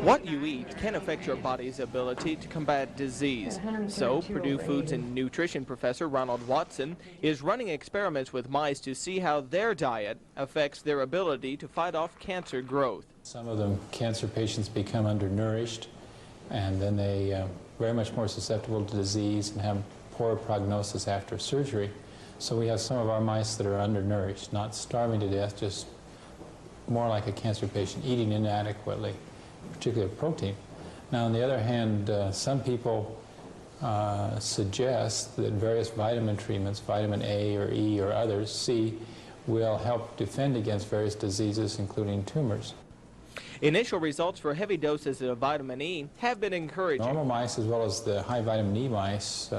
What you eat can affect your body's ability to combat disease. So, Purdue Foods and Nutrition professor Ronald Watson is running experiments with mice to see how their diet affects their ability to fight off cancer growth. Some of them, cancer patients, become undernourished, and then they very much more susceptible to disease and have poor prognosis after surgery. So we have some of our mice that are undernourished, not starving to death, just more like a cancer patient, eating inadequately, particularly protein. Now, on the other hand, some people suggest that various vitamin treatments, vitamin A or E or others, C, will help defend against various diseases, including tumors. Initial results for heavy doses of vitamin E have been encouraging. Normal mice, as well as the high vitamin E mice,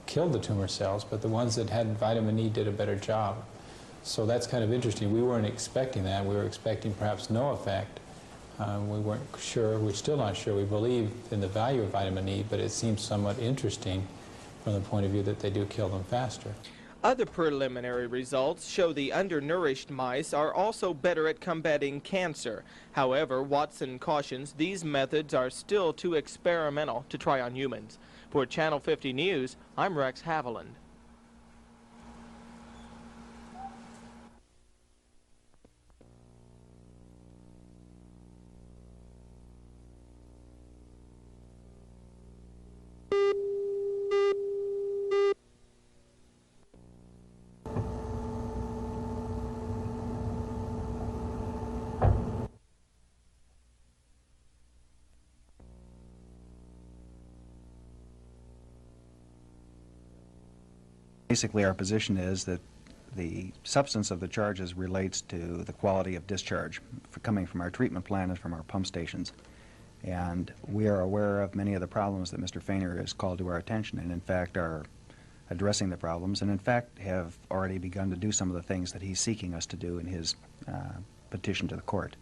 killed the tumor cells, but the ones that had vitamin E did a better job. So that's kind of interesting. We weren't expecting that. We were expecting perhaps no effect. We weren't sure. We're still not sure. We believe in the value of vitamin E, but it seems somewhat interesting from the point of view that they do kill them faster. Other preliminary results show the undernourished mice are also better at combating cancer. However, Watson cautions these methods are still too experimental to try on humans. For Channel 50 News, I'm Rex Haviland. Basically, our position is that the substance of the charges relates to the quality of discharge coming from our treatment plant and from our pump stations. And we are aware of many of the problems that Mr. Feiner has called to our attention, and in fact are addressing the problems, and in fact have already begun to do some of the things that he's seeking us to do in his petition to the court.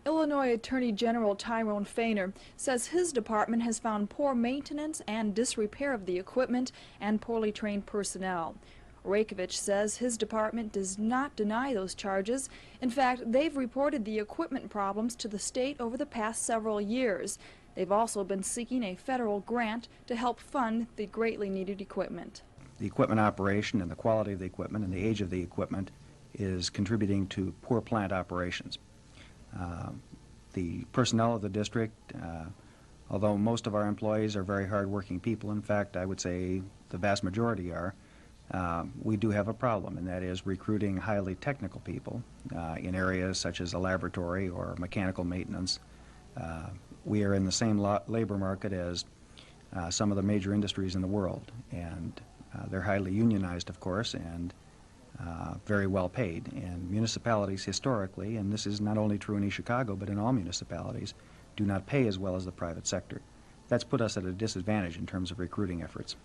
Illinois Attorney General Tyrone Feiner says his department has found poor maintenance and disrepair of the equipment and poorly trained personnel. Rakovich says his department does not deny those charges. In fact, they've reported the equipment problems to the state over the past several years. They've also been seeking a federal grant to help fund the greatly needed equipment. The equipment operation and the quality of the equipment and the age of the equipment is contributing to poor plant operations. The personnel of the district, although most of our employees are very hard-working people, in fact, I would say the vast majority are, we do have a problem, and that is recruiting highly technical people in areas such as a laboratory or mechanical maintenance. We are in the same labor market as some of the major industries in the world, and they're highly unionized, of course, and very well paid. And municipalities historically, and this is not only true in East Chicago, but in all municipalities, do not pay as well as the private sector. That's put us at a disadvantage in terms of recruiting efforts.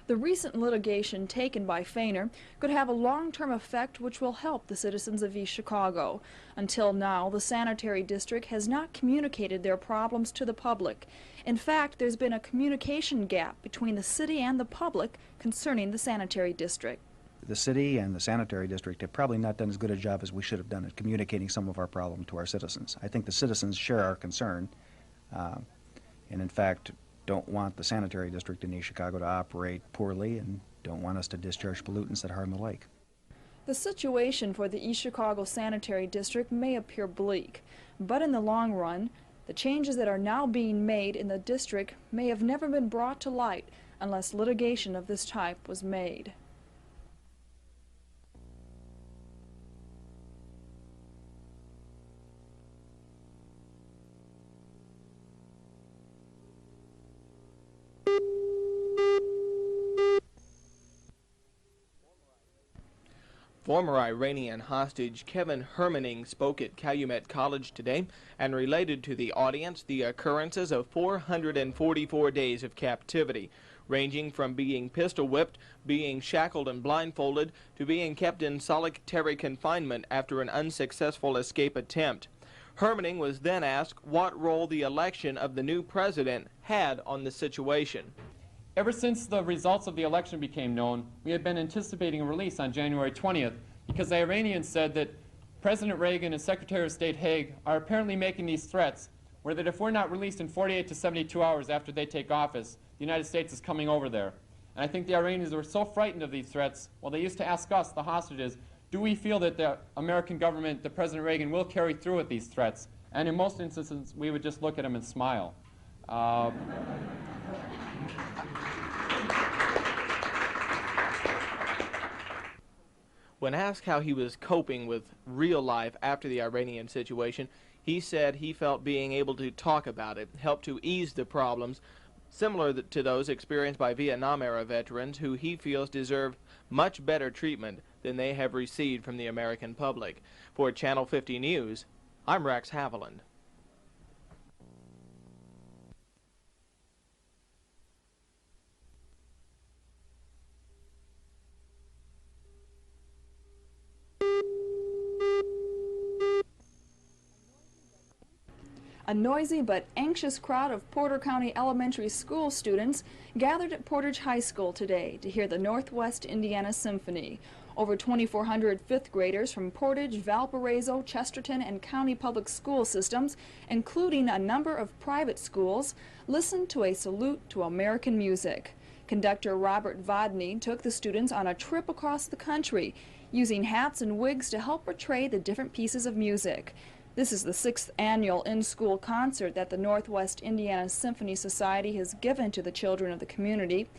The recent litigation taken by Feiner could have a long-term effect which will help the citizens of East Chicago. Until now, the sanitary district has not communicated their problems to the public. In fact, there's been a communication gap between the city and the public concerning the sanitary district. The city and the sanitary district have probably not done as good a job as we should have done at communicating some of our problem to our citizens. I think the citizens share our concern and in fact don't want the sanitary district in East Chicago to operate poorly and don't want us to discharge pollutants that harm the lake. The situation for the East Chicago Sanitary District may appear bleak, but in the long run, the changes that are now being made in the district may have never been brought to light unless litigation of this type was made. Former Iranian hostage Kevin Hermaning spoke at Calumet College today and related to the audience the occurrences of 444 days of captivity, ranging from being pistol whipped, being shackled and blindfolded, to being kept in solitary confinement after an unsuccessful escape attempt. Hermaning was then asked what role the election of the new president had on the situation. Ever since the results of the election became known, we had been anticipating a release on January 20th because the Iranians said that President Reagan and Secretary of State Haig are apparently making these threats where that if we're not released in 48 to 72 hours after they take office, the United States is coming over there. And I think the Iranians were so frightened of these threats, well, they used to ask us, the hostages, do we feel that the American government, that President Reagan, will carry through with these threats? And in most instances, we would just look at them and smile. When asked how he was coping with real life after the Iranian situation, he said he felt being able to talk about it helped to ease the problems, similar to those experienced by Vietnam-era veterans who he feels deserve much better treatment than they have received from the American public. For Channel 50 News, I'm Rex Haviland. A noisy but anxious crowd of Porter County Elementary School students gathered at Portage High School today to hear the Northwest Indiana Symphony. Over 2,400 fifth graders from Portage, Valparaiso, Chesterton, and county public school systems, including a number of private schools, listened to a salute to American music. Conductor Robert Vodney took the students on a trip across the country, using hats and wigs to help portray the different pieces of music. This is the 6th annual in-school concert that the Northwest Indiana Symphony Society has given to the children of the community.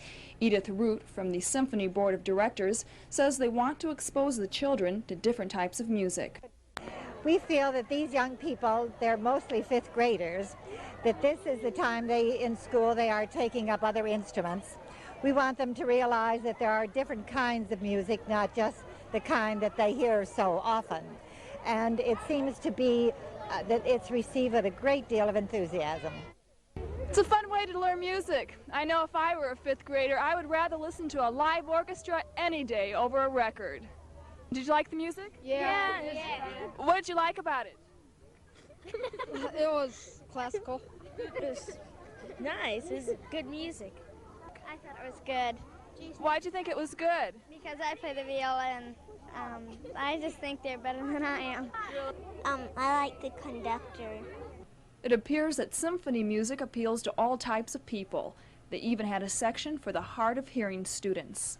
Edith Root from the Symphony Board of Directors says they want to expose the children to different types of music. We feel that these young people, they're mostly fifth graders, that this is the time in school they are taking up other instruments. We want them to realize that there are different kinds of music, not just the kind that they hear so often. And it seems to be that it's received with a great deal of enthusiasm. It's a fun way to learn music. I know if I were a fifth grader, I would rather listen to a live orchestra any day over a record. Did you like the music? Yeah. What did you like about it? It was classical. It was nice. It was good music. I thought it was good. Why did you think it was good? Because I play the violin. I just think they're better than I am. I like the conductor. It appears that symphony music appeals to all types of people. They even had a section for the hard of hearing students.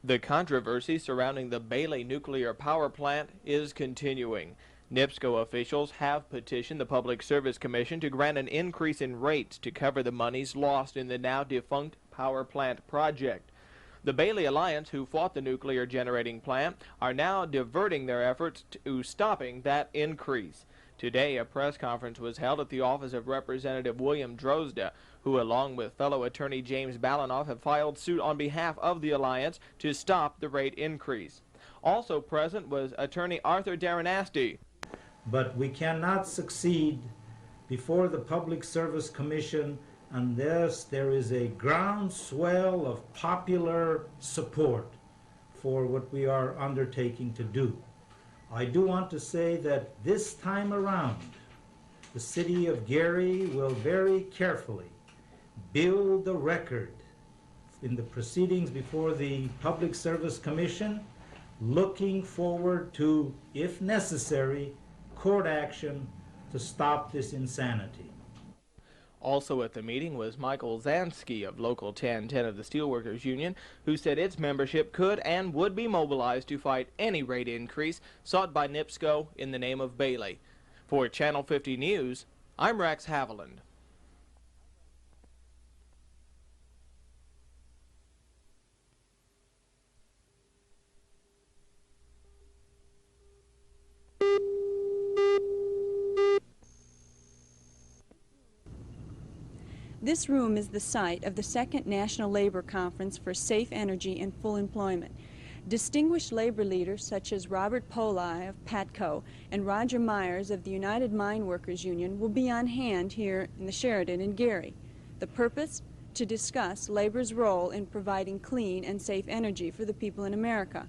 The controversy surrounding the Bailey nuclear power plant is continuing. NIPSCO officials have petitioned the Public Service Commission to grant an increase in rates to cover the monies lost in the now defunct power plant project. The Bailey Alliance, who fought the nuclear generating plant, are now diverting their efforts to stopping that increase. Today, a press conference was held at the office of Representative William Drozda, who, along with fellow attorney James Balanoff, have filed suit on behalf of the Alliance to stop the rate increase. Also present was attorney Arthur Darrenasty. But we cannot succeed before the Public Service Commission unless there is a groundswell of popular support for what we are undertaking to do. I do want to say that this time around, the city of Gary will very carefully build the record in the proceedings before the Public Service Commission, looking forward to, if necessary, court action to stop this insanity. Also at the meeting was Michael Zansky of Local 1010 of the Steelworkers Union, who said its membership could and would be mobilized to fight any rate increase sought by NIPSCO in the name of Bailey. For Channel 50 News, I'm Rex Haviland. This room is the site of the second National Labor Conference for Safe Energy and Full Employment. Distinguished labor leaders such as Robert Poli of PATCO and Roger Myers of the United Mine Workers Union will be on hand here in the Sheridan in Gary. The purpose? To discuss labor's role in providing clean and safe energy for the people in America.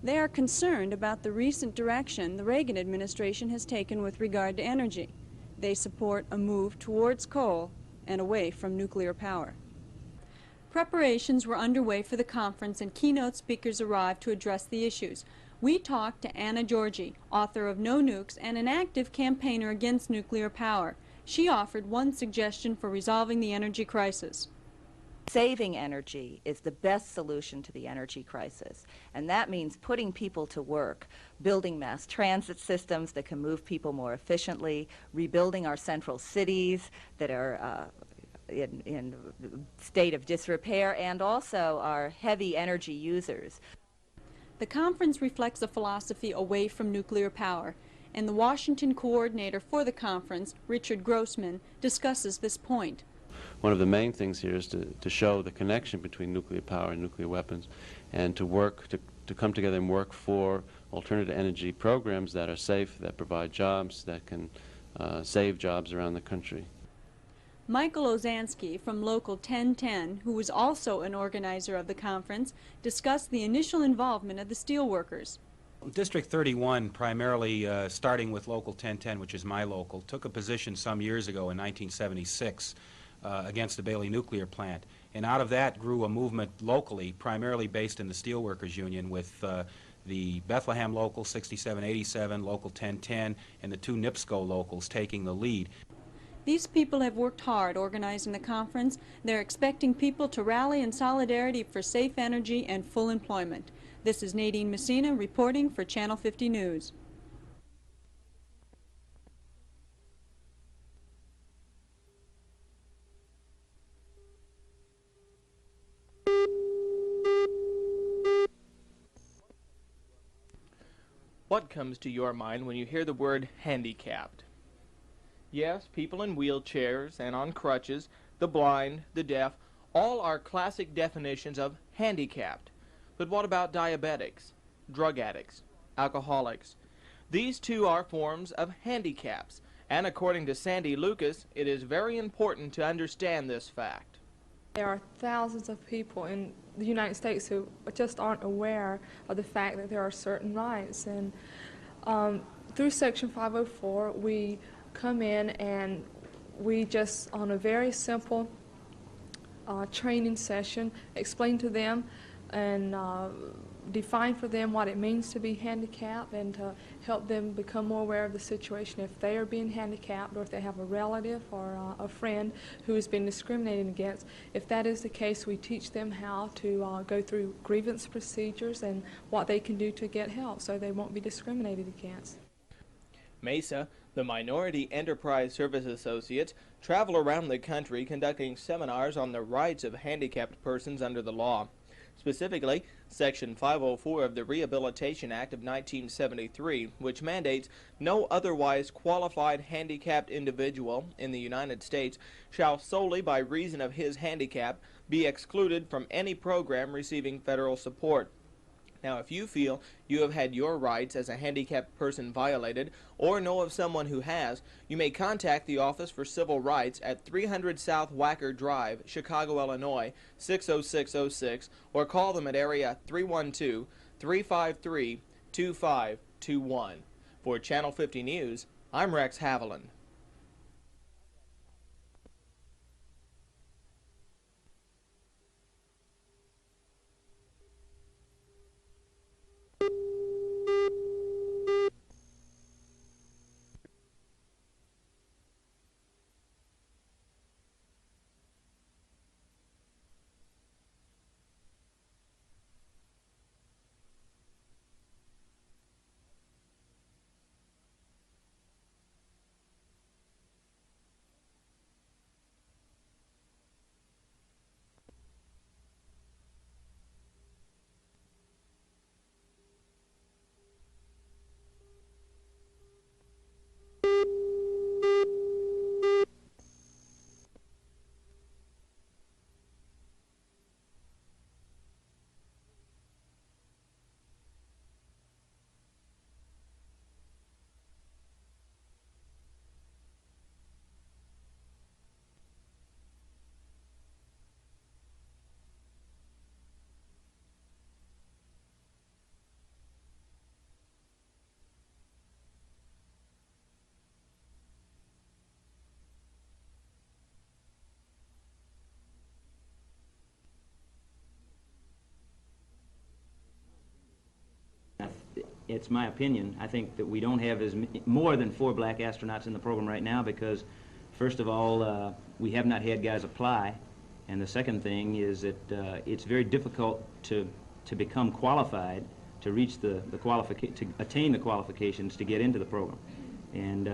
They are concerned about the recent direction the Reagan administration has taken with regard to energy. They support a move towards coal and away from nuclear power. Preparations were underway for the conference and keynote speakers arrived to address the issues. We talked to Anna Georgi, author of No Nukes and an active campaigner against nuclear power. She offered one suggestion for resolving the energy crisis. Saving energy is the best solution to the energy crisis, and that means putting people to work, building mass transit systems that can move people more efficiently, rebuilding our central cities that are in state of disrepair, and also our heavy energy users. The conference reflects a philosophy away from nuclear power, and the Washington coordinator for the conference, Richard Grossman, discusses this point. One of the main things here is to show the connection between nuclear power and nuclear weapons, and to work to come together and work for alternative energy programs that are safe, that provide jobs, that can save jobs around the country. Michael Ozansky from Local 1010, who was also an organizer of the conference, discussed the initial involvement of the steelworkers. District 31, primarily starting with Local 1010, which is my local, took a position some years ago in 1976 against the Bailey nuclear plant. And out of that grew a movement locally, primarily based in the Steelworkers Union, with the Bethlehem Local 6787, Local 1010, and the two NIPSCO locals taking the lead. These people have worked hard organizing the conference. They're expecting people to rally in solidarity for safe energy and full employment. This is Nadine Messina reporting for Channel 50 News. What comes to your mind when you hear the word handicapped? Yes, people in wheelchairs and on crutches, the blind, the deaf, all are classic definitions of handicapped. But what about diabetics, drug addicts, alcoholics? These too are forms of handicaps, and according to Sandy Lucas, it is very important to understand this fact. There are thousands of people in the United States who just aren't aware of the fact that there are certain rights. And through Section 504, we come in and we just, on a very simple training session, explain to them and define for them what it means to be handicapped, and to help them become more aware of the situation if they are being handicapped, or if they have a relative or a friend who has been discriminated against. If that is the case, we teach them how to go through grievance procedures and what they can do to get help so they won't be discriminated against. MESA, the Minority Enterprise Service Associates, travel around the country conducting seminars on the rights of handicapped persons under the law. Specifically, Section 504 of the Rehabilitation Act of 1973, which mandates no otherwise qualified handicapped individual in the United States shall solely by reason of his handicap be excluded from any program receiving federal support. Now, if you feel you have had your rights as a handicapped person violated, or know of someone who has, you may contact the Office for Civil Rights at 300 South Wacker Drive, Chicago, Illinois, 60606, or call them at area 312-353-2521. For Channel 50 News, I'm Rex Haviland. it's my opinion, I think that we don't have more than 4 black astronauts in the program right now because, first of all, we have not had guys apply, and the second thing is that it's very difficult to become qualified to reach to attain the qualifications to get into the program, and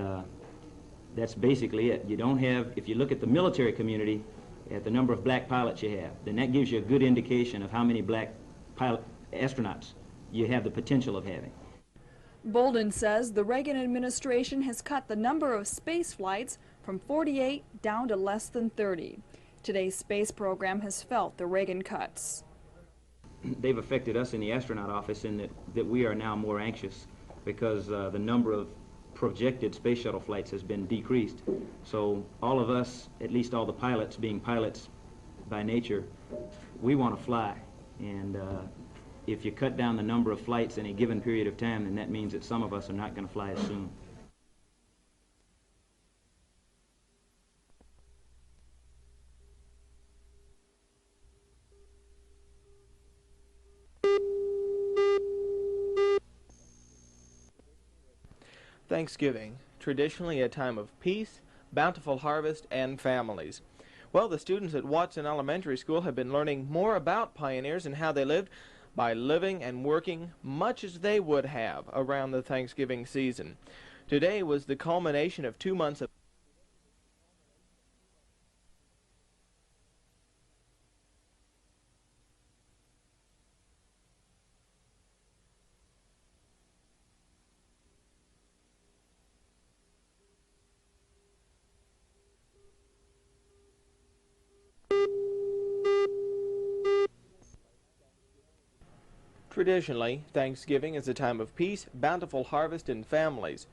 that's basically it. You don't have, if you look at the military community, at the number of black pilots you have, then that gives you a good indication of how many black astronauts you have the potential of having. Bolden says the Reagan administration has cut the number of space flights from 48 down to less than 30. Today's space program has felt the Reagan cuts. They've affected us in the astronaut office in that we are now more anxious because the number of projected space shuttle flights has been decreased. So all of us, at least all the pilots, being pilots by nature, we want to fly. And if you cut down the number of flights in a given period of time, then that means that some of us are not going to fly as soon. Thanksgiving, traditionally a time of peace, bountiful harvest, and families. Well, the students at Watson Elementary School have been learning more about pioneers and how they lived by living and working much as they would have around the Thanksgiving season. Today was the culmination of 2 months of Traditionally, Thanksgiving is a time of peace, bountiful harvest, and families.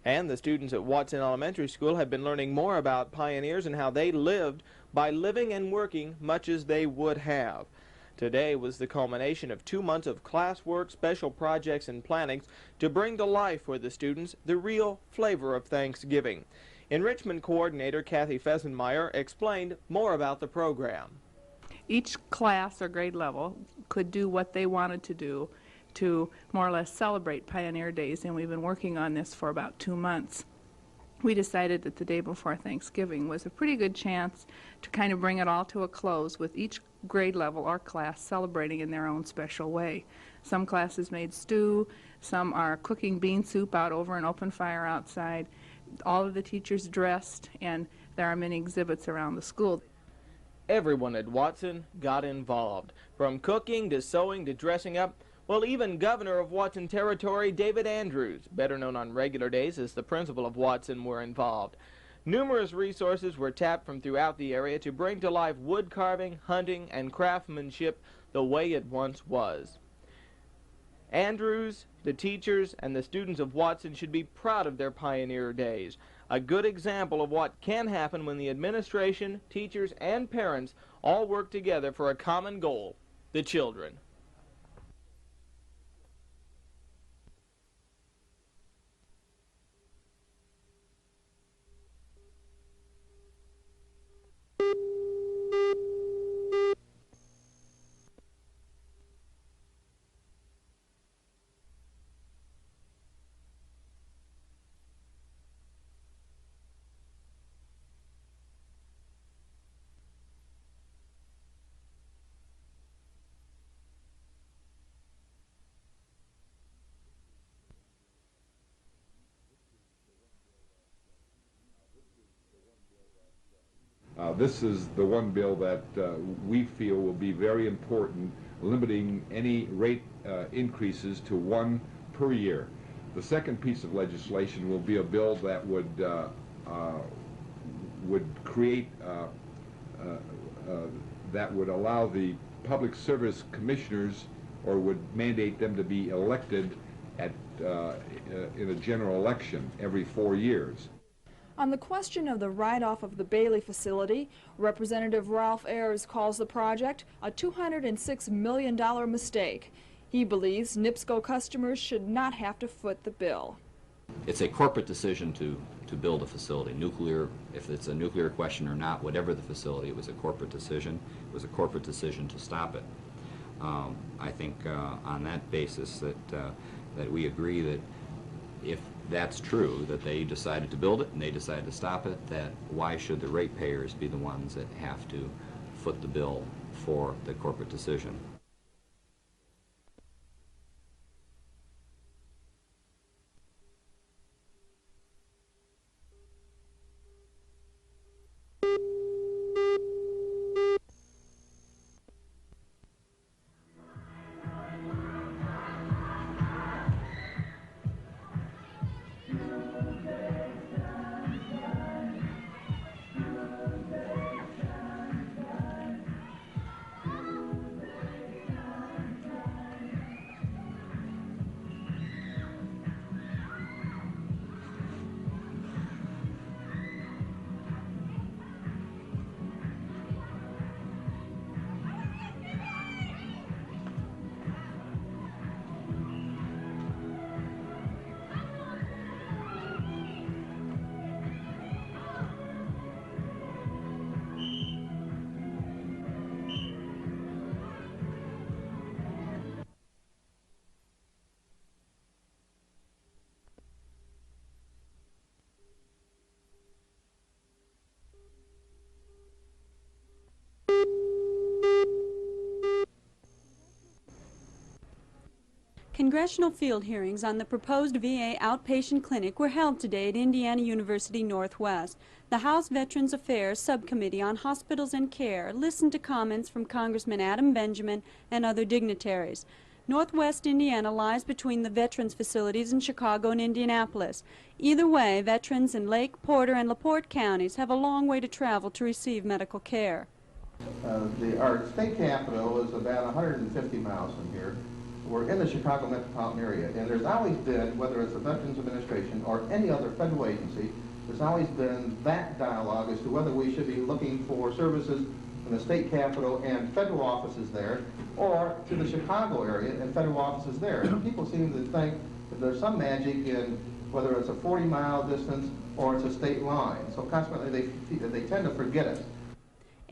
And the students at Watson Elementary School have been learning more about pioneers and how they lived by living and working much as they would have. Today was the culmination of 2 months of classwork, special projects, and plannings to bring to life for the students the real flavor of Thanksgiving. Enrichment Coordinator Kathy Fessenmeyer explained more about the program. Each class or grade level could do what they wanted to do to more or less celebrate Pioneer Days, and we've been working on this for about 2 months. We decided that the day before Thanksgiving was a pretty good chance to kind of bring it all to a close with each grade level or class celebrating in their own special way. Some classes made stew, some are cooking bean soup out over an open fire outside. All of the teachers dressed, and there are many exhibits around the school. Everyone at Watson got involved, from cooking to sewing to dressing up. Well, even Governor of Watson Territory David Andrews, better known on regular days as the principal of Watson, were involved. Numerous resources were tapped from throughout the area to bring to life wood carving, hunting, and craftsmanship the way it once was. Andrews, the teachers, and the students of Watson should be proud of their Pioneer Days. A good example of what can happen when the administration, teachers, and parents all work together for a common goal, the children. This is the one bill that we feel will be very important, limiting any rate increases to 1 per year. The second piece of legislation will be a bill that would create, that would allow the public service commissioners, or would mandate them to be elected at, in a general election every 4 years. On the question of the write-off of the Bailey facility, Representative Ralph Ayers calls the project a $206 million mistake. He believes NIPSCO customers should not have to foot the bill. It's a corporate decision to build a facility. Nuclear, if it's a nuclear question or not, whatever the facility, it was a corporate decision. It was a corporate decision to stop it. I think on that basis that that we agree that if that's true, that they decided to build it and they decided to stop it, that why should the ratepayers be the ones that have to foot the bill for the corporate decision? Congressional field hearings on the proposed VA outpatient clinic were held today at Indiana University Northwest. The House Veterans Affairs Subcommittee on Hospitals and Care listened to comments from Congressman Adam Benjamin and other dignitaries. Northwest Indiana lies between the veterans facilities in Chicago and Indianapolis. Either way, veterans in Lake, Porter, and LaPorte counties have a long way to travel to receive medical care. Our state capital is about 150 miles from here. We're in the Chicago metropolitan area, and there's always been, whether it's the Veterans Administration or any other federal agency, there's always been that dialogue as to whether we should be looking for services in the state capital and federal offices there, or to the Chicago area and federal offices there. And people seem to think that there's some magic in whether it's a 40-mile distance or it's a state line. So consequently, they tend to forget it.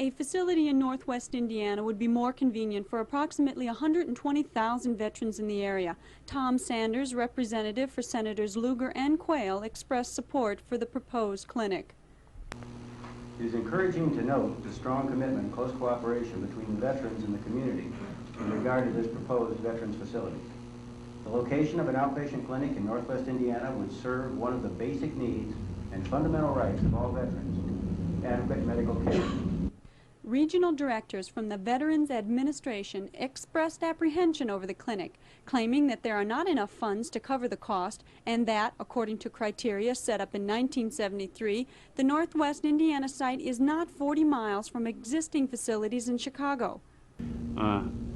A facility in Northwest Indiana would be more convenient for approximately 120,000 veterans in the area. Tom Sanders, representative for Senators Lugar and Quayle, expressed support for the proposed clinic. It is encouraging to note the strong commitment and close cooperation between the veterans and the community in regard to this proposed veterans facility. The location of an outpatient clinic in Northwest Indiana would serve one of the basic needs and fundamental rights of all veterans, adequate medical care. Regional directors from the Veterans Administration expressed apprehension over the clinic, claiming that there are not enough funds to cover the cost and that, according to criteria set up in 1973, the Northwest Indiana site is not 40 miles from existing facilities in Chicago.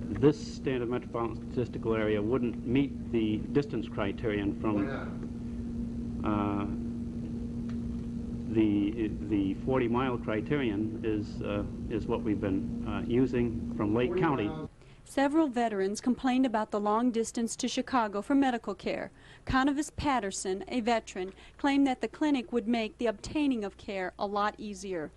This standard metropolitan statistical area wouldn't meet the distance criterion from the 40-mile criterion is what we've been using from Lake County. Several veterans complained about the long distance to Chicago for medical care. Conovis Patterson, a veteran, claimed that the clinic would make the obtaining of care a lot easier.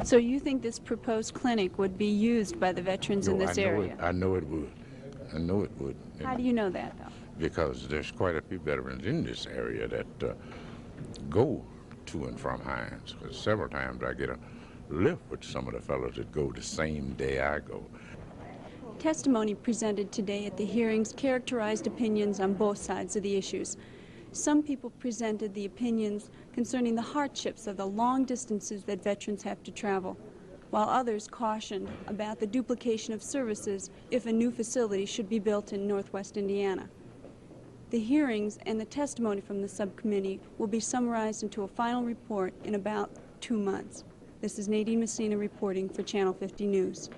So you think this proposed clinic would be used by the veterans in this area? I know it would. I know it would. How do you know that, though? Because there's quite a few veterans in this area that go to and from Hines. Because several times I get a lift with some of the fellows that go the same day I go. Testimony presented today at the hearings characterized opinions on both sides of the issues. Some people presented the opinions concerning the hardships of the long distances that veterans have to travel, while others cautioned about the duplication of services if a new facility should be built in Northwest Indiana. The hearings and the testimony from the subcommittee will be summarized into a final report in about 2 months. This is Nadine Messina reporting for Channel 50 News.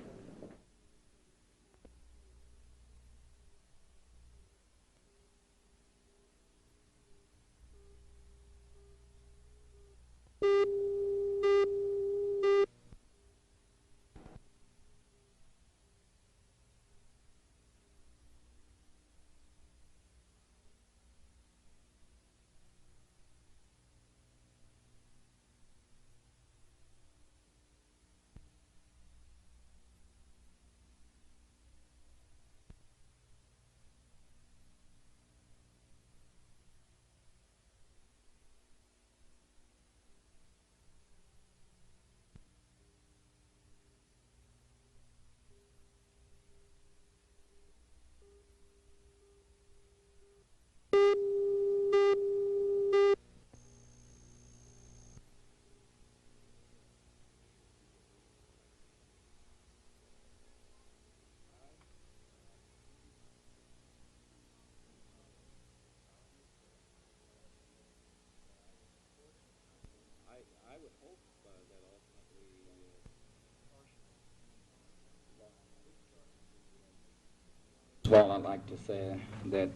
Well, I'd like to say that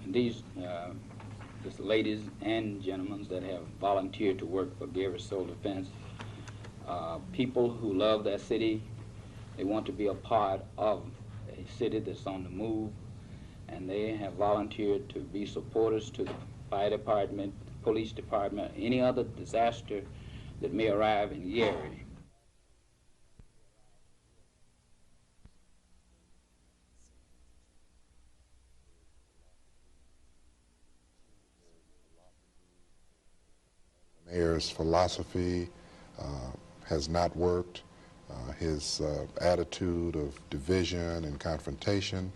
these ladies and gentlemen that have volunteered to work for Gary Soul Defense, people who love their city, they want to be a part of a city that's on the move, and they have volunteered to be supporters to the fire department, police department, any other disaster that may arrive in the area. The mayor's philosophy has not worked. His attitude of division and confrontation,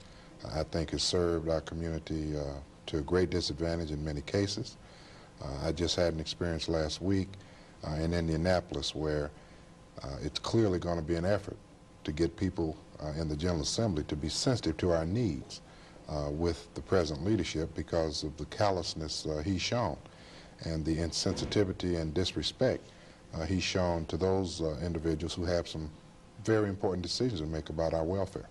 I think, has served our community to a great disadvantage in many cases. I just had an experience last week in Indianapolis where it's clearly going to be an effort to get people in the General Assembly to be sensitive to our needs with the present leadership because of the callousness he's shown and the insensitivity and disrespect he's shown to those individuals who have some very important decisions to make about our welfare.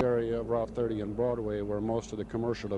Area of Route 30 and Broadway where most of the commercial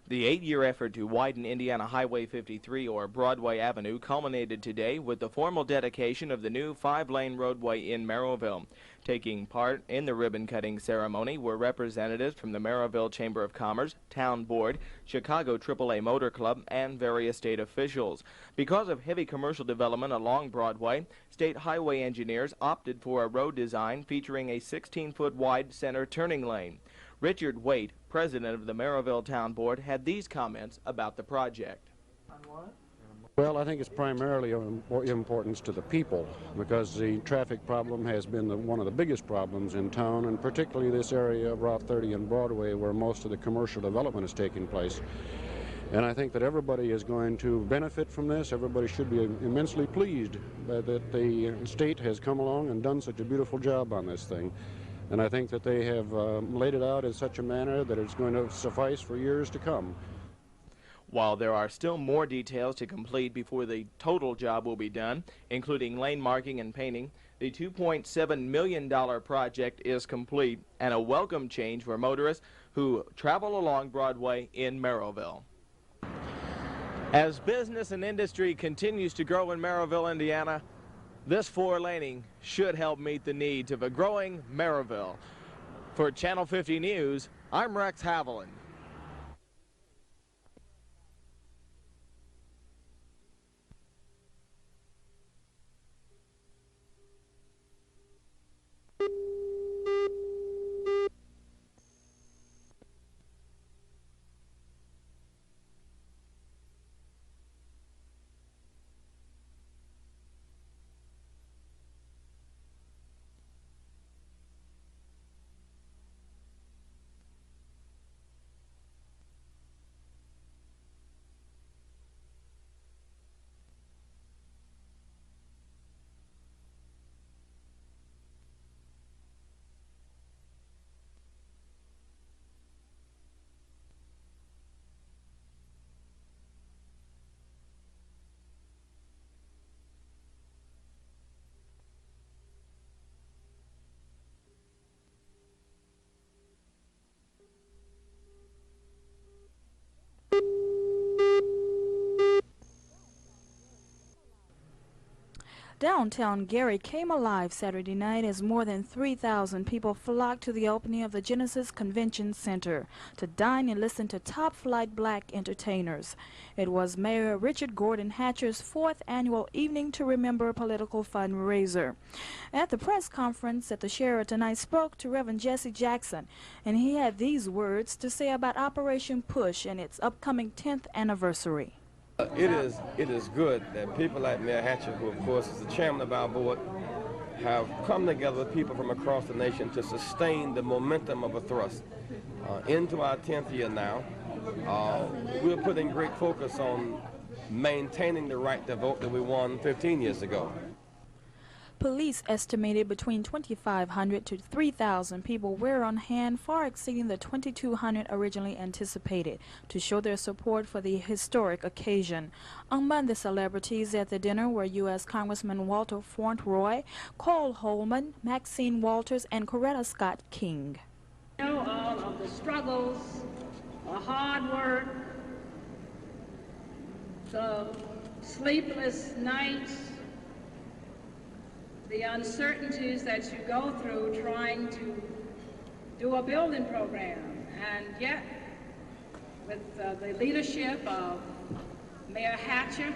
The 8-year effort to widen Indiana Highway 53, or Broadway Avenue, culminated today with the formal dedication of the new 5-lane roadway in Merrillville. Taking part in the ribbon-cutting ceremony were representatives from the Merrillville Chamber of Commerce, Town Board, Chicago AAA Motor Club, and various state officials. Because of heavy commercial development along Broadway, state highway engineers opted for a road design featuring a 16-foot wide center turning lane. Richard Waite, president of the Merrillville Town Board, had these comments about the project. Well, I think it's primarily of importance to the people because the traffic problem has been one of the biggest problems in town, and particularly this area of Route 30 and Broadway where most of the commercial development is taking place. And I think that everybody is going to benefit from this. Everybody should be immensely pleased that the state has come along and done such a beautiful job on this thing. And I think that they have laid it out in such a manner that it's going to suffice for years to come. While there are still more details to complete before the total job will be done, including lane marking and painting, the $2.7 million project is complete and a welcome change for motorists who travel along Broadway in Merrillville. As business and industry continues to grow in Merrillville, Indiana, this 4-laning should help meet the needs of a growing Merrillville. For Channel 50 News, I'm Rex Haviland. Downtown Gary came alive Saturday night as more than 3,000 people flocked to the opening of the Genesis Convention Center to dine and listen to top-flight black entertainers. It was Mayor Richard Gordon Hatcher's 4th annual Evening to Remember political fundraiser. At the press conference at the Sheraton, I spoke to Reverend Jesse Jackson, and he had these words to say about Operation Push and its upcoming 10th anniversary. It is good that people like Mayor Hatcher, who of course is the chairman of our board, have come together with people from across the nation to sustain the momentum of a thrust. Into our 10th year now, we're putting great focus on maintaining the right to vote that we won 15 years ago. Police estimated between 2,500 to 3,000 people were on hand, far exceeding the 2,200 originally anticipated, to show their support for the historic occasion. Among the celebrities at the dinner were U.S. Congressman Walter Fauntleroy, Cole Holman, Maxine Walters, and Coretta Scott King. You know all of the struggles, the hard work, the sleepless nights, the uncertainties that you go through trying to do a building program. And yet, with the leadership of Mayor Hatcher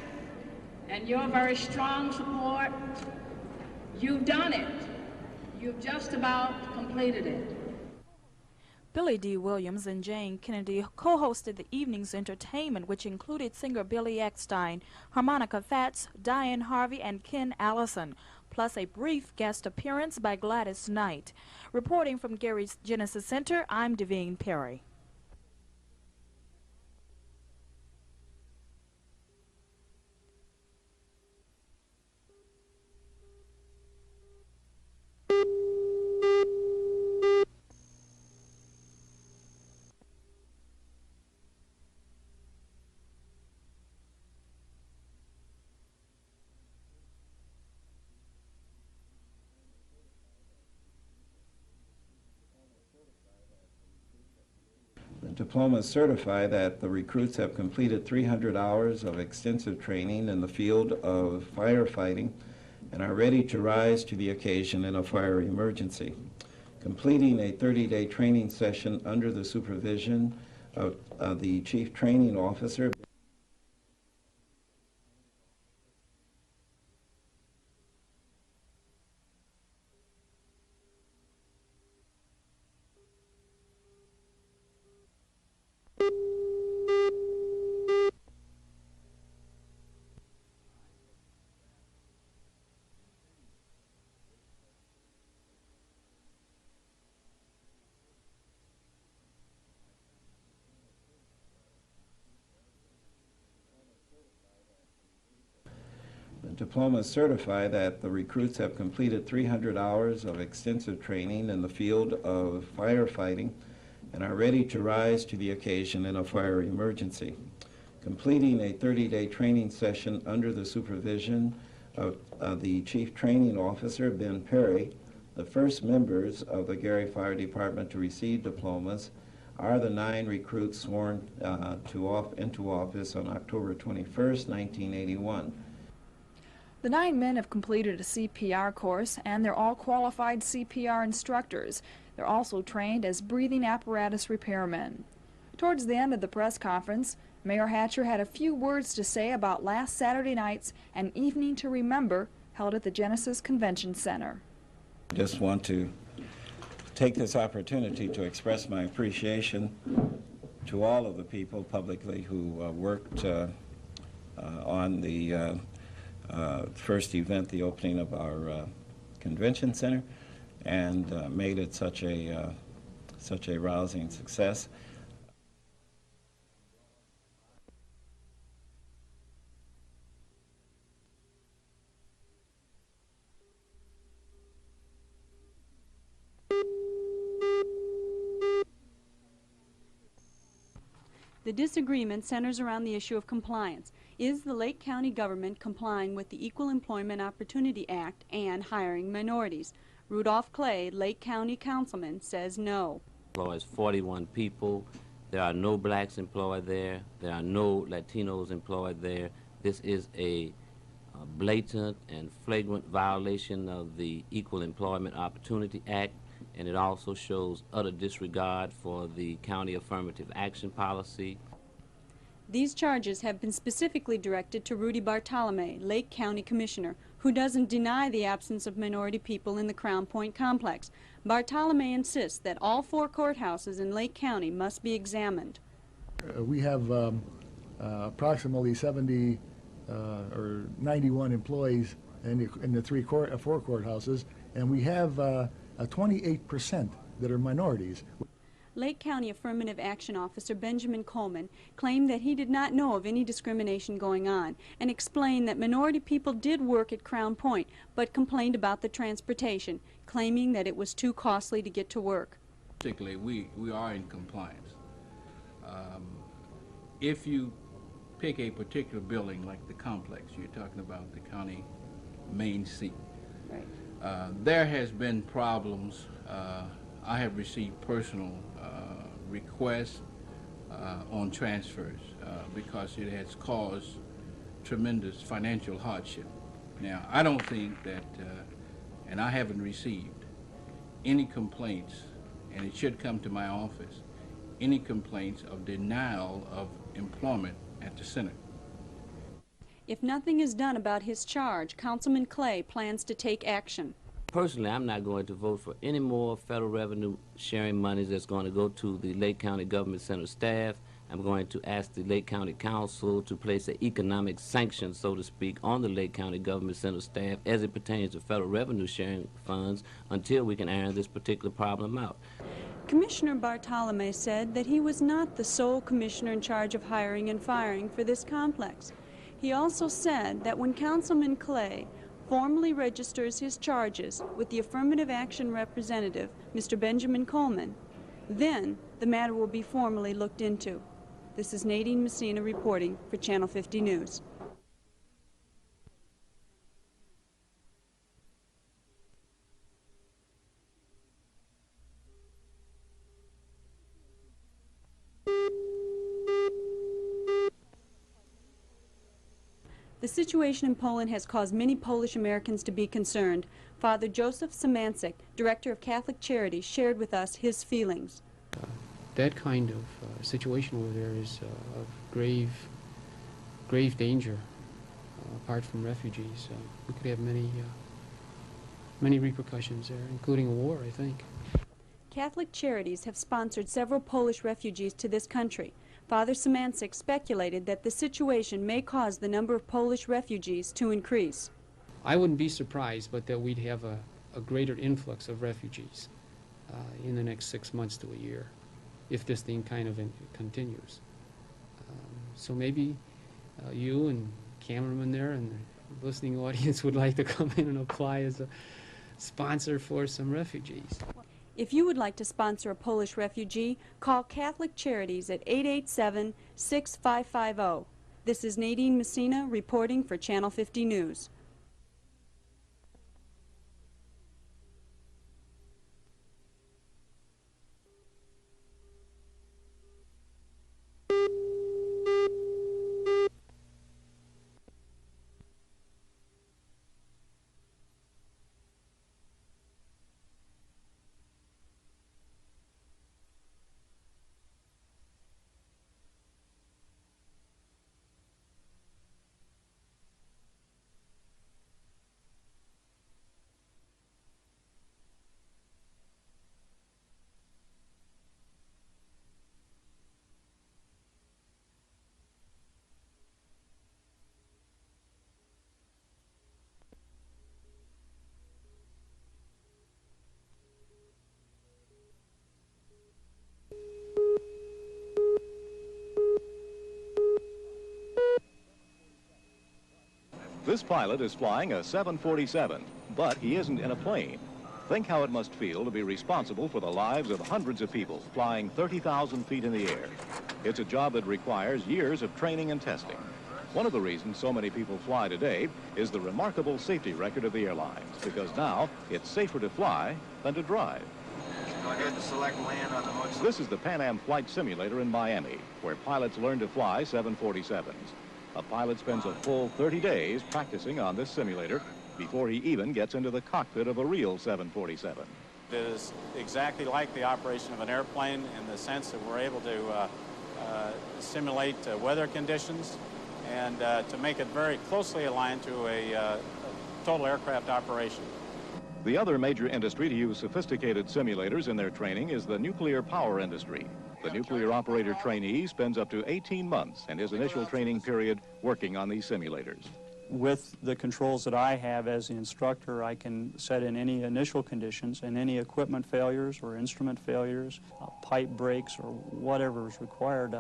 and your very strong support, you've done it. You've just about completed it. Billy D. Williams and Jane Kennedy co-hosted the evening's entertainment, which included singer Billy Eckstein, harmonica Fats, Diane Harvey, and Ken Allison, plus a brief guest appearance by Gladys Knight. Reporting from Gary's Genesis Center, I'm Devine Perry. Diplomas certify that the recruits have completed 300 hours of extensive training in the field of firefighting and are ready to rise to the occasion in a fire emergency. Completing a 30-day training session under the supervision of the Chief Training Officer. Diplomas certify that the recruits have completed 300 hours of extensive training in the field of firefighting and are ready to rise to the occasion in a fire emergency. Completing a 30-day training session under the supervision of the Chief Training Officer, Ben Perry, the first members of the Gary Fire Department to receive diplomas are the 9 recruits sworn into office on October 21st, 1981. The 9 men have completed a CPR course, and they're all qualified CPR instructors. They're also trained as breathing apparatus repairmen. Towards the end of the press conference, Mayor Hatcher had a few words to say about last Saturday night's An Evening to Remember held at the Genesis Convention Center. I just want to take this opportunity to express my appreciation to all of the people publicly who worked on the first event, the opening of our convention center, and made it such a rousing success. The disagreement centers around the issue of compliance. Is the Lake County government complying with the Equal Employment Opportunity Act and hiring minorities? Rudolph Clay, Lake County councilman, says no. Employs 41 people. There are no blacks employed there. There are no Latinos employed there. This is a blatant and flagrant violation of the Equal Employment Opportunity Act, and it also shows utter disregard for the county affirmative action policy. These charges have been specifically directed to Rudy Bartolome, Lake County Commissioner, who doesn't deny the absence of minority people in the Crown Point complex. Bartolome insists that all 4 courthouses in Lake County must be examined. We have approximately 70 or 91 employees in the 4 courthouses, and we have 28% that are minorities. Lake County Affirmative Action Officer Benjamin Coleman claimed that he did not know of any discrimination going on and explained that minority people did work at Crown Point but complained about the transportation, claiming that it was too costly to get to work. Particularly, we are in compliance. If you pick a particular building like the complex, you're talking about the county main seat. Right. There has been problems. I have received personal requests on transfers because it has caused tremendous financial hardship. Now, I don't think that, and I haven't received any complaints, and it should come to my office, any complaints of denial of employment at the center. If nothing is done about his charge, Councilman Clay plans to take action. Personally, I'm not going to vote for any more federal revenue sharing monies that's going to go to the Lake County Government Center staff. I'm going to ask the Lake County Council to place an economic sanction, so to speak, on the Lake County Government Center staff as it pertains to federal revenue sharing funds until we can iron this particular problem out. Commissioner Bartolome said that he was not the sole commissioner in charge of hiring and firing for this complex. He also said that when Councilman Clay formally registers his charges with the affirmative action representative, Mr. Benjamin Coleman, then the matter will be formally looked into. This is Nadine Messina reporting for Channel 50 News. The situation in Poland has caused many Polish Americans to be concerned. Father Joseph Szymanczyk, Director of Catholic Charities, shared with us his feelings. That kind of situation over there is of grave danger. Apart from refugees, we could have many repercussions there, including a war, I think. Catholic Charities have sponsored several Polish refugees to this country. Father Szymanczyk speculated that the situation may cause the number of Polish refugees to increase. I wouldn't be surprised, but that we'd have a greater influx of refugees in the next 6 months to a year, if this thing kind of continues. So maybe you and cameraman there and the listening audience would like to come in and apply as a sponsor for some refugees. If you would like to sponsor a Polish refugee, call Catholic Charities at 887-6550. This is Nadine Messina reporting for Channel 50 News. This pilot is flying a 747, but he isn't in a plane. Think how it must feel to be responsible for the lives of hundreds of people flying 30,000 feet in the air. It's a job that requires years of training and testing. One of the reasons so many people fly today is the remarkable safety record of the airlines, because now it's safer to fly than to drive. Go ahead and select land on the hook. This is the Pan Am Flight Simulator in Miami, where pilots learn to fly 747s. A pilot spends a full 30 days practicing on this simulator before he even gets into the cockpit of a real 747. It is exactly like the operation of an airplane in the sense that we're able to simulate weather conditions and to make it very closely aligned to a total aircraft operation. The other major industry to use sophisticated simulators in their training is the nuclear power industry. The nuclear operator trainee spends up to 18 months in his initial training period working on these simulators. With the controls that I have as the instructor, I can set in any initial conditions and any equipment failures or instrument failures, pipe breaks or whatever is required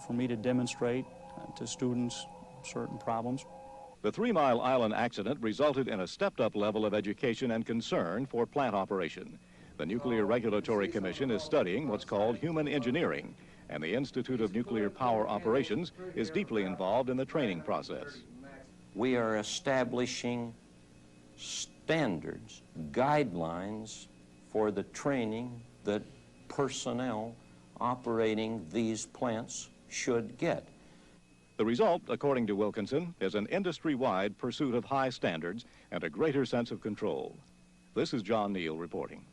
for me to demonstrate to students certain problems. The 3 Mile Island accident resulted in a stepped-up level of education and concern for plant operation. The Nuclear Regulatory Commission is studying what's called human engineering, and the Institute of Nuclear Power Operations is deeply involved in the training process. We are establishing standards, guidelines for the training that personnel operating these plants should get. The result, according to Wilkinson, is an industry-wide pursuit of high standards and a greater sense of control. This is John Neal reporting.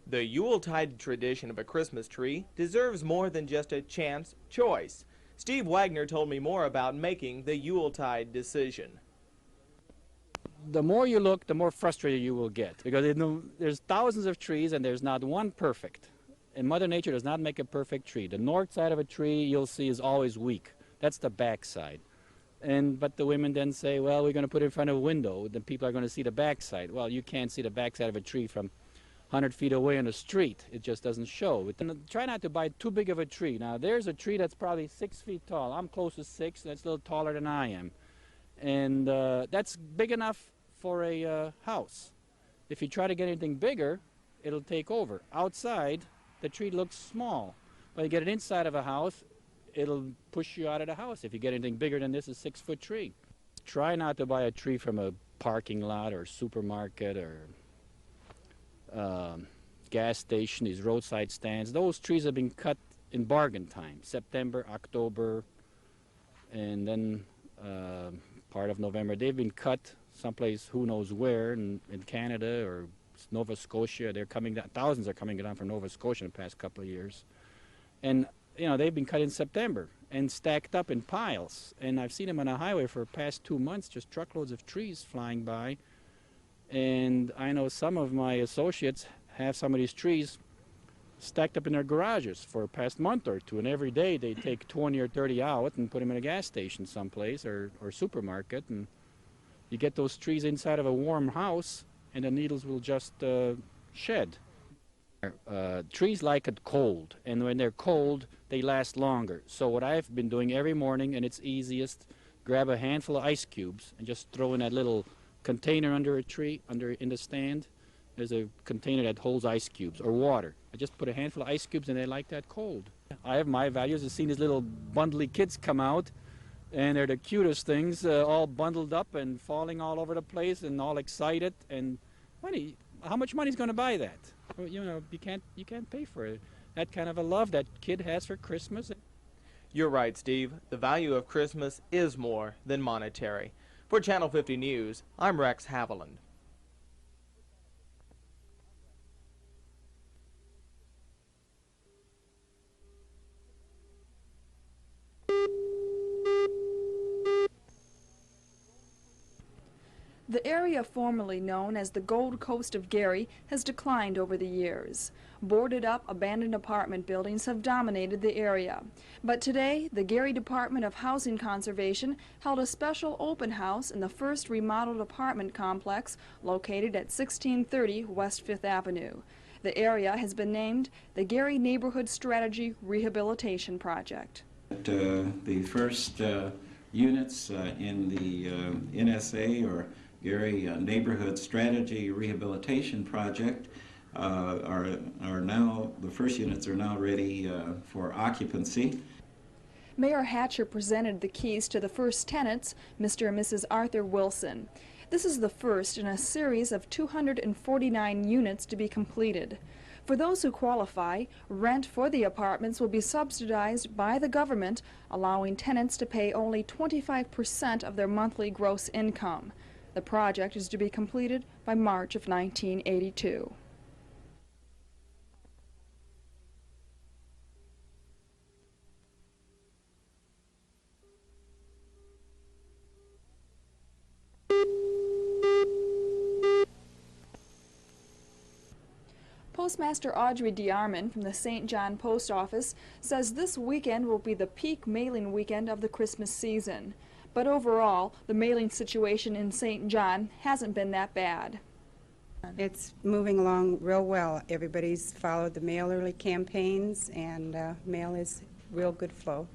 The Yuletide tradition of a Christmas tree deserves more than just a chance choice. Steve Wagner told me more about making the Yuletide decision. The more you look, the more frustrated you will get, because there's thousands of trees and there's not one perfect. And Mother Nature does not make a perfect tree. The north side of a tree you'll see is always weak. That's the back side. But the women then say, well, we're going to put it in front of a window, then people are going to see the back side. Well, you can't see the back side of a tree from 100 feet away on the street. It just doesn't show. Try not to buy too big of a tree. Now, there's a tree that's probably 6 feet tall. I'm close to 6. That's a little taller than I am. And that's big enough for a house. If you try to get anything bigger, it'll take over. Outside, the tree looks small. But you get it inside of a house, it'll push you out of the house if you get anything bigger than this, a 6-foot tree. Try not to buy a tree from a parking lot or supermarket or gas station, these roadside stands. Those trees have been cut in bargain time, September, October, and then part of November. They've been cut someplace who knows where, in Canada or Nova Scotia. They're coming down, thousands are coming down from Nova Scotia in the past couple of years. And you know, they've been cut in September and stacked up in piles. And I've seen them on a highway for the past 2 months, just truckloads of trees flying by. And I know some of my associates have some of these trees stacked up in their garages for the past month or two, and every day they take 20 or 30 out and put them in a gas station someplace or supermarket, and you get those trees inside of a warm house and the needles will just shed. Trees like it cold, and when they're cold they last longer. So what I've been doing every morning, and it's easiest, grab a handful of ice cubes and just throw in that little container under a tree, in the stand. There's a container that holds ice cubes or water. I just put a handful of ice cubes and they like that cold. I have my values. I've seen these little bundly kids come out, and they're the cutest things, all bundled up and falling all over the place and all excited. And money, how much money is going to buy that? Well, you know, you can't pay for it. That kind of a love that kid has for Christmas. You're right, Steve. The value of Christmas is more than monetary. For Channel 50 News, I'm Rex Haviland. The area formerly known as the Gold Coast of Gary has declined over the years. Boarded up, abandoned apartment buildings have dominated the area. But today, the Gary Department of Housing Conservation held a special open house in the first remodeled apartment complex located at 1630 West 5th Avenue. The area has been named the Gary Neighborhood Strategy Rehabilitation Project. The first units in the NSA, or Gary Neighborhood Strategy Rehabilitation Project, are now, the first units are now ready for occupancy. Mayor Hatcher presented the keys to the first tenants, Mr. and Mrs. Arthur Wilson. This is the first in a series of 249 units to be completed. For those who qualify, rent for the apartments will be subsidized by the government, allowing tenants to pay only 25% of their monthly gross income. The project is to be completed by March of 1982. Postmaster Audrey DeArmond from the St. John Post Office says this weekend will be the peak mailing weekend of the Christmas season. But overall, the mailing situation in St. John hasn't been that bad. It's moving along real well. Everybody's followed the mailerly campaigns, and mail is real good flow.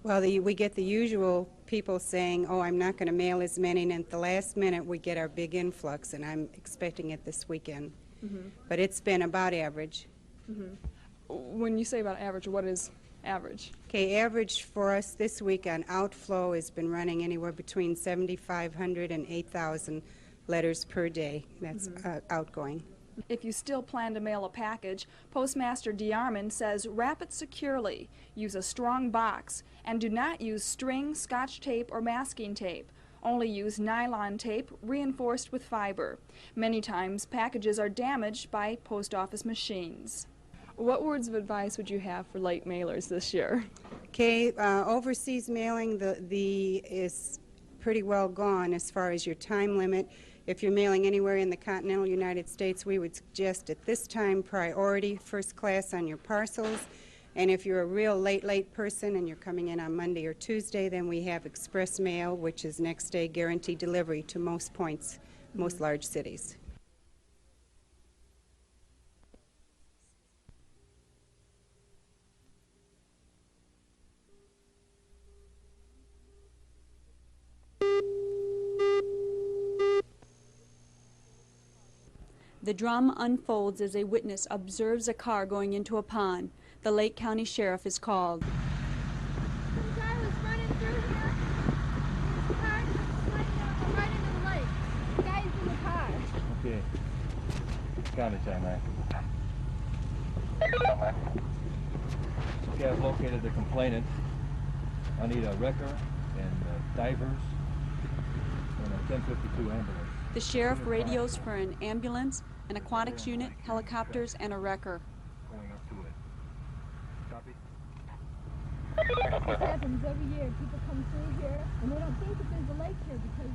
Well, we get the usual people saying, oh, I'm not going to mail as many, and at the last minute we get our big influx, and I'm expecting it this weekend. But it's been about average. When you say about average, what is average? Okay, average for us this week on outflow has been running anywhere between 7,500 and 8,000 letters per day. That's outgoing. If you still plan to mail a package, Postmaster DeArmond says wrap it securely, use a strong box, and do not use string, scotch tape, or masking tape. Only use nylon tape reinforced with fiber. Many times, packages are damaged by post office machines. What words of advice would you have for late mailers this year? Okay, overseas mailing is pretty well gone as far as your time limit. If you're mailing anywhere in the continental United States, we would suggest at this time priority, first class on your parcels. And if you're a real late person and you're coming in on Monday or Tuesday, then we have express mail, which is next day guaranteed delivery to most points, most large cities. The drama unfolds as a witness observes a car going into a pond. The Lake County Sheriff is called. Some guy was running through here. His car slid right into the lake. The guy's in the car. Okay. Got it, John. Okay, I've located the complainant. I need a wrecker and divers and a 1052 ambulance. The sheriff radios for an ambulance, an aquatics unit, helicopters, and a wrecker. Going up to it. Copy? This happens every year. People come through here and they don't think that there's a lake here because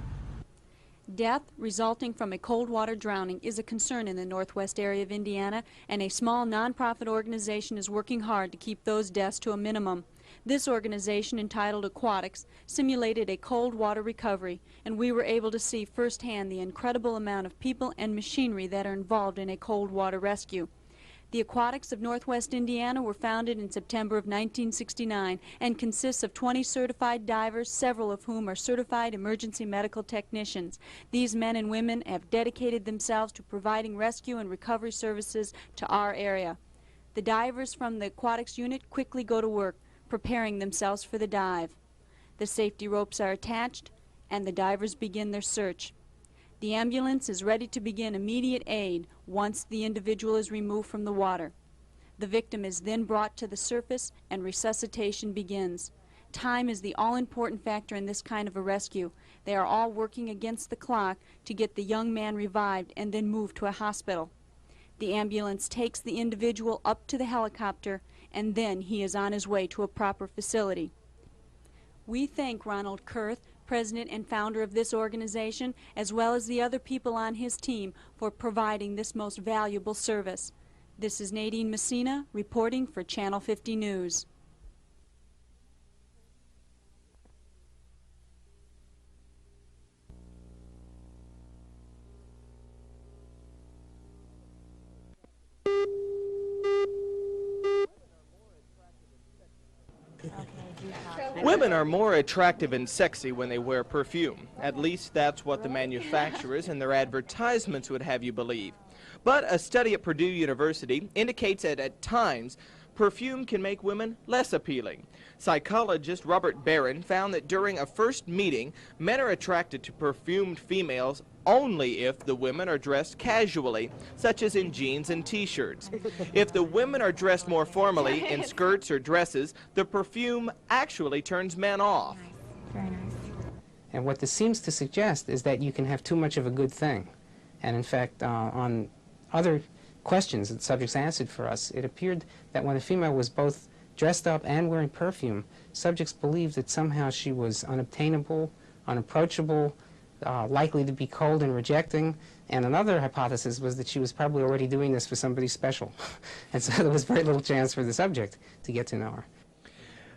Death resulting from a cold water drowning is a concern in the northwest area of Indiana, and a small nonprofit organization is working hard to keep those deaths to a minimum. This organization, entitled Aquatics, simulated a cold water recovery, and we were able to see firsthand the incredible amount of people and machinery that are involved in a cold water rescue. The Aquatics of Northwest Indiana were founded in September of 1969 and consists of 20 certified divers, several of whom are certified emergency medical technicians. These men and women have dedicated themselves to providing rescue and recovery services to our area. The divers from the Aquatics unit quickly go to work, preparing themselves for the dive. The safety ropes are attached, and the divers begin their search. The ambulance is ready to begin immediate aid once the individual is removed from the water. The victim is then brought to the surface and resuscitation begins. Time is the all-important factor in this kind of a rescue. They are all working against the clock to get the young man revived and then moved to a hospital. The ambulance takes the individual up to the helicopter, and then he is on his way to a proper facility. We thank Ronald Kurth, president and founder of this organization, as well as the other people on his team, for providing this most valuable service. This is Nadine Messina reporting for Channel 50 News. Women are more attractive and sexy when they wear perfume. At least that's what the manufacturers and their advertisements would have you believe. But a study at Purdue University indicates that at times, perfume can make women less appealing. Psychologist Robert Barron found that during a first meeting, men are attracted to perfumed females only if the women are dressed casually, such as in jeans and t-shirts. If the women are dressed more formally in skirts or dresses, the perfume actually turns men off. Very nice. And what this seems to suggest is that you can have too much of a good thing. And in fact, on other questions that subjects answered for us, it appeared that when a female was both dressed up and wearing perfume, subjects believed that somehow she was unobtainable, unapproachable, likely to be cold and rejecting. And another hypothesis was that she was probably already doing this for somebody special. And so there was very little chance for the subject to get to know her.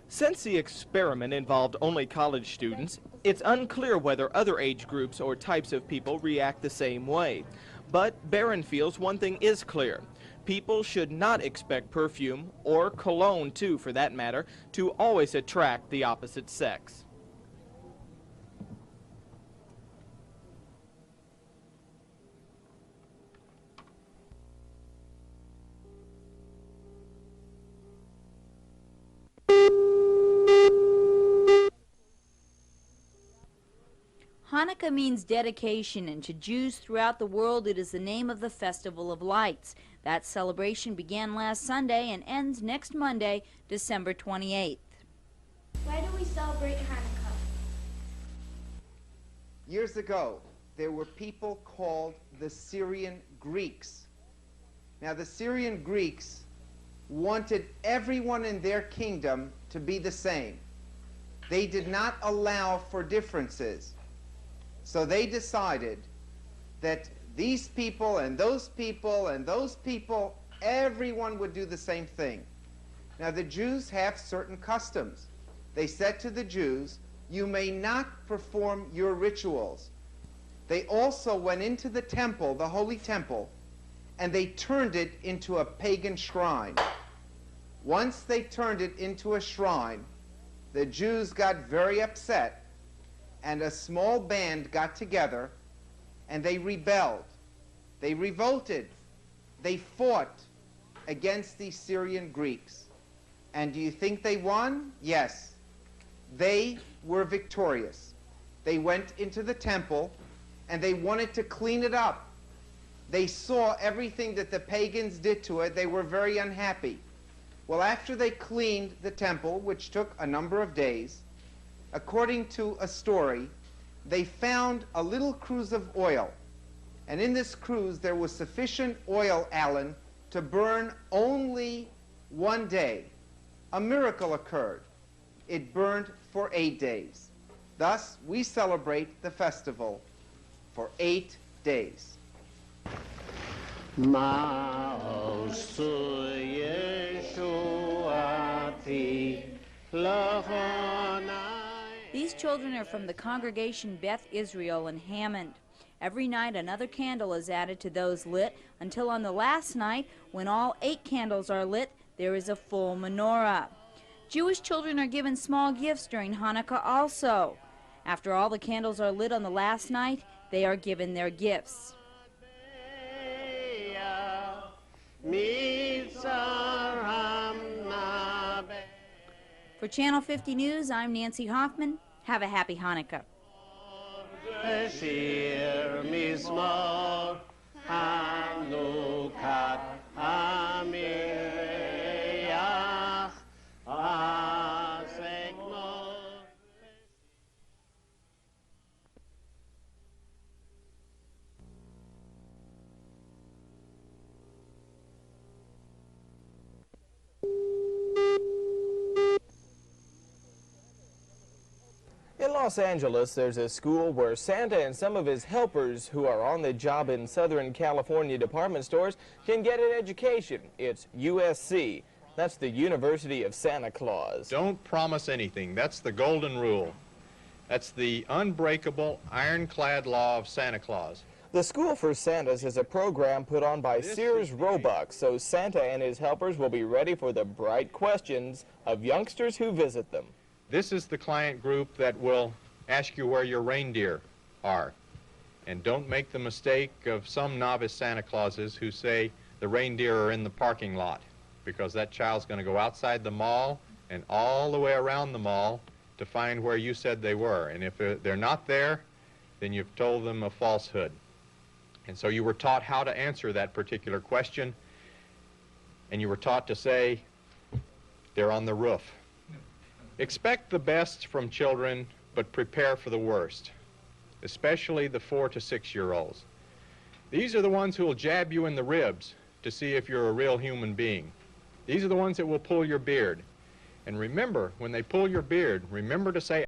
Since the experiment involved only college students, it's unclear whether other age groups or types of people react the same way. But Barron feels one thing is clear. People should not expect perfume, or cologne too for that matter, to always attract the opposite sex. Hanukkah means dedication, and to Jews throughout the world it is the name of the Festival of Lights. That celebration began last Sunday and ends next Monday, December 28th. Why do we celebrate Hanukkah? Years ago, there were people called the Syrian Greeks. Now, the Syrian Greeks wanted everyone in their kingdom to be the same. They did not allow for differences. So they decided that these people and those people and those people, everyone would do the same thing. Now the Jews have certain customs. They said to the Jews, you may not perform your rituals. They also went into the temple, the holy temple, and they turned it into a pagan shrine. Once they turned it into a shrine, the Jews got very upset, and a small band got together and they rebelled. They revolted. They fought against the Syrian Greeks. And do you think they won? Yes. They were victorious. They went into the temple and they wanted to clean it up. They saw everything that the pagans did to it. They were very unhappy. Well, after they cleaned the temple, which took a number of days, according to a story, they found a little cruse of oil. And in this cruse, there was sufficient oil, Alan, to burn only one day. A miracle occurred. It burned for 8 days. Thus, we celebrate the festival for 8 days. These children are from the congregation Beth Israel in Hammond. Every night another candle is added to those lit until on the last night, when all 8 candles are lit, there is a full menorah. Jewish children are given small gifts during Hanukkah also. After all the candles are lit on the last night, they are given their gifts. For Channel 50 News, I'm Nancy Hoffman. Have a happy Hanukkah. In Los Angeles, there's a school where Santa and some of his helpers who are on the job in Southern California department stores can get an education. It's USC. That's the University of Santa Claus. Don't promise anything. That's the golden rule. That's the unbreakable, ironclad law of Santa Claus. The School for Santas is a program put on by Sears Roebuck, so Santa and his helpers will be ready for the bright questions of youngsters who visit them. This is the client group that will ask you where your reindeer are. And don't make the mistake of some novice Santa Clauses who say the reindeer are in the parking lot, because that child's going to go outside the mall and all the way around the mall to find where you said they were. And if they're not there, then you've told them a falsehood. And so you were taught how to answer that particular question, and you were taught to say, they're on the roof. Expect the best from children, but prepare for the worst, especially the 4 to 6-year-olds. These are the ones who will jab you in the ribs to see if you're a real human being. These are the ones that will pull your beard. And remember, when they pull your beard, remember to say,